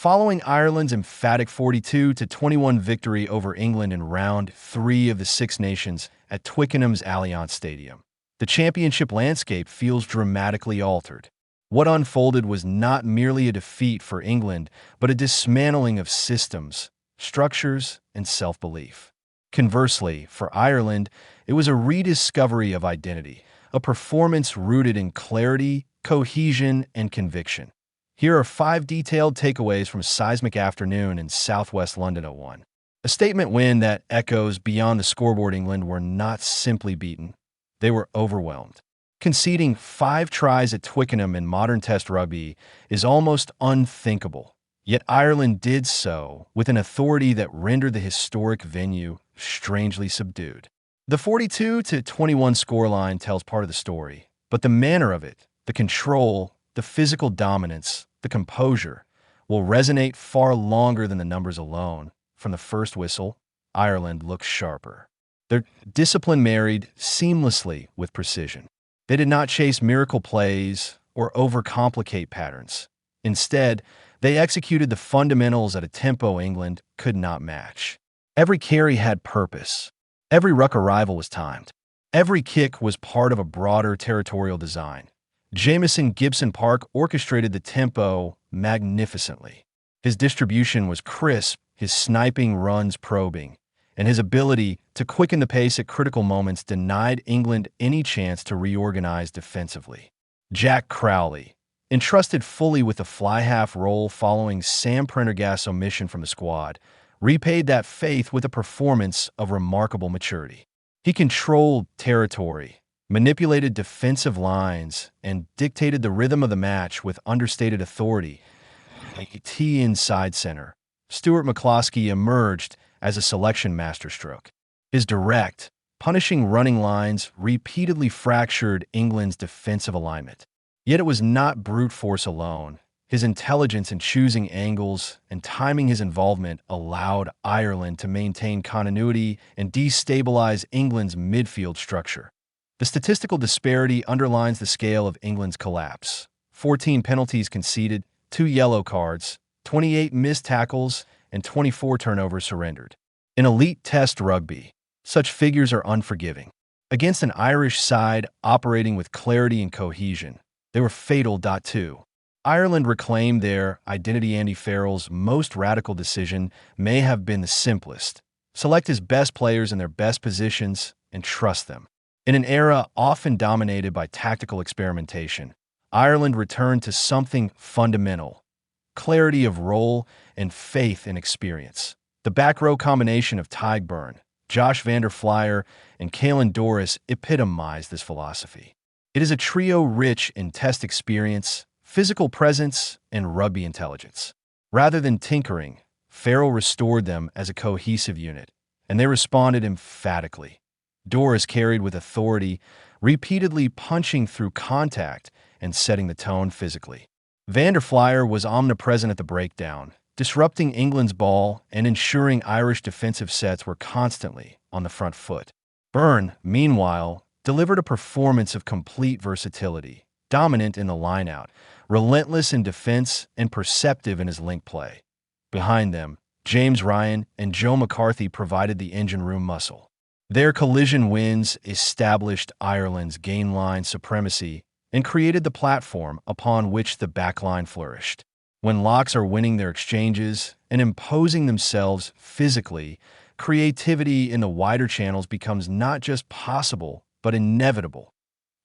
Following Ireland's emphatic 42-21 victory over England in round 3 of the Six Nations at Twickenham's Allianz Stadium, the championship landscape feels dramatically altered. What unfolded was not merely a defeat for England, but a dismantling of systems, structures, and self-belief. Conversely, for Ireland, it was a rediscovery of identity, a performance rooted in clarity, cohesion, and conviction. Here are 5 detailed takeaways from a seismic afternoon in southwest London at 1. A statement win that echoes beyond the scoreboard. England were not simply beaten, they were overwhelmed. Conceding 5 tries at Twickenham in modern Test rugby is almost unthinkable, yet Ireland did so with an authority that rendered the historic venue strangely subdued. The 42-21 scoreline tells part of the story, but the manner of it, the control, the physical dominance, the composure, will resonate far longer than the numbers alone. From the first whistle, Ireland looks sharper. Their discipline married seamlessly with precision. They did not chase miracle plays or overcomplicate patterns. Instead, they executed the fundamentals at a tempo England could not match. Every carry had purpose. Every ruck arrival was timed. Every kick was part of a broader territorial design. Jamison Gibson-Park orchestrated the tempo magnificently. His distribution was crisp, his sniping runs probing, and his ability to quicken the pace at critical moments denied England any chance to reorganize defensively. Jack Crowley, entrusted fully with the fly-half role following Sam Prendergast's omission from the squad, repaid that faith with a performance of remarkable maturity. He controlled territory, manipulated defensive lines, and dictated the rhythm of the match with understated authority. Like a T inside center, Stuart McCloskey emerged as a selection masterstroke. His direct, punishing running lines repeatedly fractured England's defensive alignment. Yet it was not brute force alone. His intelligence in choosing angles and timing his involvement allowed Ireland to maintain continuity and destabilize England's midfield structure. The statistical disparity underlines the scale of England's collapse. 14 penalties conceded, 2 yellow cards, 28 missed tackles, and 24 turnovers surrendered. In elite Test rugby, such figures are unforgiving. Against an Irish side operating with clarity and cohesion, they were fatal. 2. Ireland reclaimed their identity. Andy Farrell's most radical decision may have been the simplest. Select his best players in their best positions and trust them. In an era often dominated by tactical experimentation, Ireland returned to something fundamental: clarity of role and faith in experience. The back row combination of Tadhg Beirne, Josh van der Flier, and Caelan Doris epitomized this philosophy. It is a trio rich in Test experience, physical presence, and rugby intelligence. Rather than tinkering, Farrell restored them as a cohesive unit, and they responded emphatically. Doris carried with authority, repeatedly punching through contact and setting the tone physically. Van der Flier was omnipresent at the breakdown, disrupting England's ball and ensuring Irish defensive sets were constantly on the front foot. Beirne, meanwhile, delivered a performance of complete versatility, dominant in the lineout, relentless in defense, and perceptive in his link play. Behind them, James Ryan and Joe McCarthy provided the engine room muscle. Their collision wins established Ireland's gainline supremacy and created the platform upon which the backline flourished. When locks are winning their exchanges and imposing themselves physically, creativity in the wider channels becomes not just possible, but inevitable.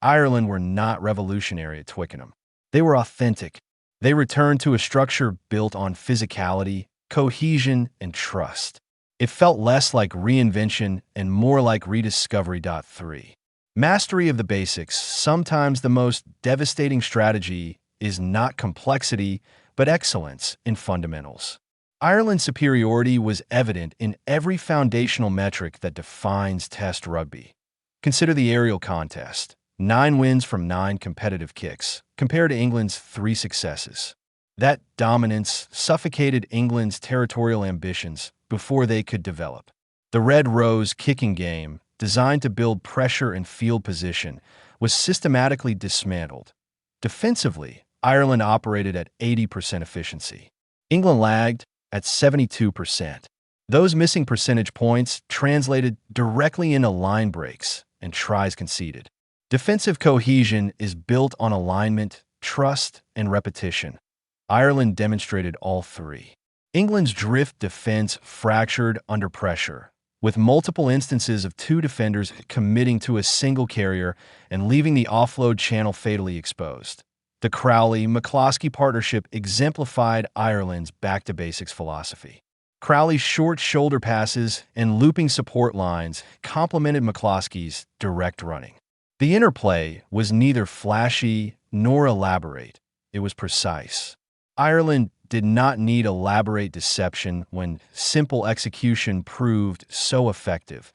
Ireland were not revolutionary at Twickenham. They were authentic. They returned to a structure built on physicality, cohesion, and trust. It felt less like reinvention and more like rediscovery. 3. Mastery of the basics. Sometimes the most devastating strategy is not complexity, but excellence in fundamentals. Ireland's superiority was evident in every foundational metric that defines Test rugby. Consider the aerial contest. 9 wins from 9 competitive kicks, compared to England's 3 successes. That dominance suffocated England's territorial ambitions before they could develop. The Red Rose kicking game, designed to build pressure and field position, was systematically dismantled. Defensively, Ireland operated at 80% efficiency. England lagged at 72%. Those missing percentage points translated directly into line breaks and tries conceded. Defensive cohesion is built on alignment, trust, and repetition. Ireland demonstrated all three. England's drift defense fractured under pressure, with multiple instances of two defenders committing to a single carrier and leaving the offload channel fatally exposed. The Crowley-McCloskey partnership exemplified Ireland's back-to-basics philosophy. Crowley's short shoulder passes and looping support lines complemented McCloskey's direct running. The interplay was neither flashy nor elaborate. It was precise. Ireland did not need elaborate deception when simple execution proved so effective.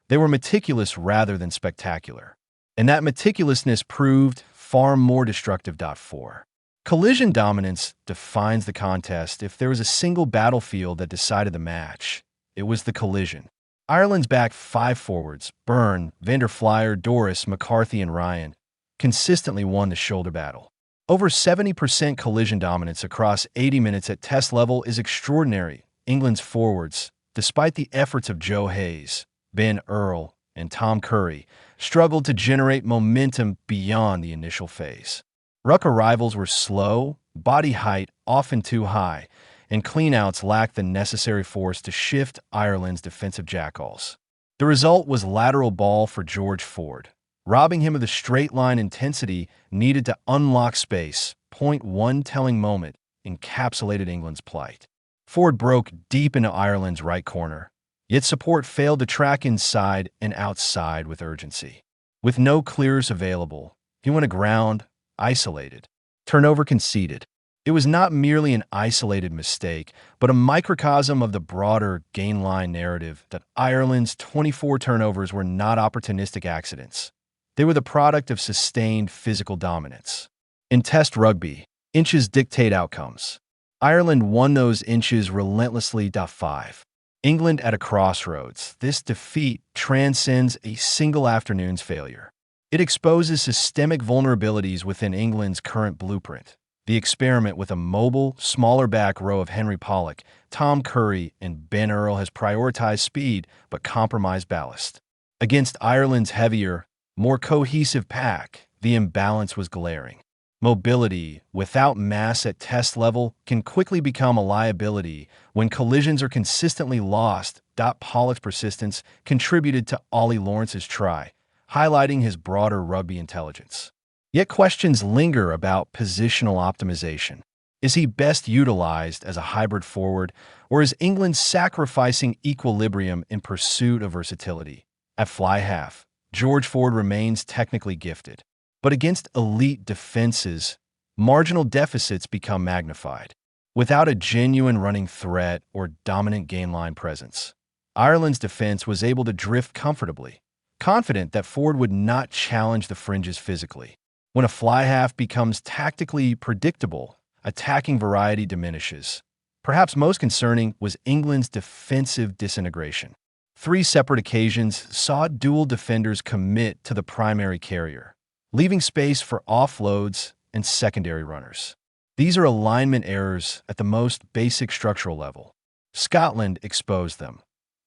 They were meticulous rather than spectacular. And that meticulousness proved far more destructive. 4. Collision dominance defines the contest. If there was a single battlefield that decided the match, it was the collision. Ireland's back five forwards, Beirne, Flier, Doris, McCarthy, and Ryan, consistently won the shoulder battle. Over 70% collision dominance across 80 minutes at test level is extraordinary. England's forwards, despite the efforts of Joe Hayes, Ben Earl, and Tom Curry, struggled to generate momentum beyond the initial phase. Ruck arrivals were slow, body height often too high, and cleanouts lacked the necessary force to shift Ireland's defensive jackals. The result was lateral ball for George Ford, robbing him of the straight-line intensity needed to unlock space. One telling moment encapsulated England's plight. Ford broke deep into Ireland's right corner, yet support failed to track inside and outside with urgency. With no clears available, he went aground, isolated. Turnover conceded. It was not merely an isolated mistake, but a microcosm of the broader gainline narrative that Ireland's 24 turnovers were not opportunistic accidents. They were the product of sustained physical dominance. In Test rugby, inches dictate outcomes. Ireland won those inches relentlessly. 5. England at a crossroads. This defeat transcends a single afternoon's failure. It exposes systemic vulnerabilities within England's current blueprint. The experiment with a mobile, smaller back row of Henry Pollock, Tom Curry, and Ben Earl has prioritized speed but compromised ballast. Against Ireland's heavier, more cohesive pack, the imbalance was glaring. Mobility, without mass at test level, can quickly become a liability when collisions are consistently lost. Pollock's persistence contributed to Ollie Lawrence's try, highlighting his broader rugby intelligence. Yet questions linger about positional optimization. Is he best utilized as a hybrid forward, or is England sacrificing equilibrium in pursuit of versatility? At fly half, George Ford remains technically gifted, but against elite defenses, marginal deficits become magnified. Without a genuine running threat or dominant gainline presence, Ireland's defense was able to drift comfortably, confident that Ford would not challenge the fringes physically. When a fly half becomes tactically predictable, attacking variety diminishes. Perhaps most concerning was England's defensive disintegration. 3 separate occasions saw dual defenders commit to the primary carrier, leaving space for offloads and secondary runners. These are alignment errors at the most basic structural level. Scotland exposed them.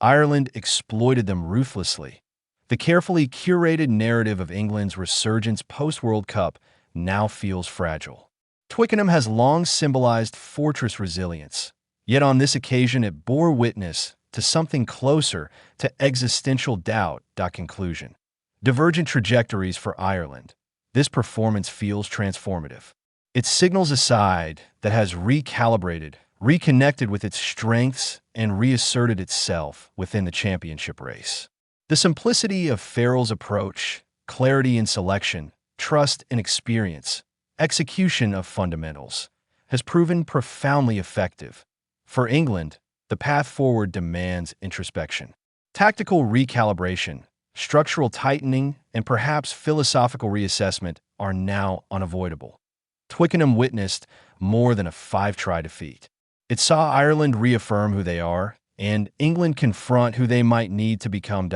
Ireland exploited them ruthlessly. The carefully curated narrative of England's resurgence post-World Cup now feels fragile. Twickenham has long symbolized fortress resilience, yet on this occasion it bore witness to something closer to existential doubt. Conclusion. Divergent trajectories for Ireland. This performance feels transformative. It signals a side that has recalibrated, reconnected with its strengths, and reasserted itself within the championship race. The simplicity of Farrell's approach, clarity in selection, trust in experience, execution of fundamentals, has proven profoundly effective. For England, the path forward demands introspection. Tactical recalibration, structural tightening, and perhaps philosophical reassessment are now unavoidable. Twickenham witnessed more than a 5-try defeat. It saw Ireland reaffirm who they are, and England confront who they might need to become.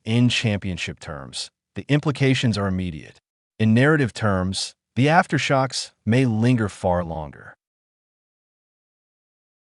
In championship terms, the implications are immediate. In narrative terms, the aftershocks may linger far longer.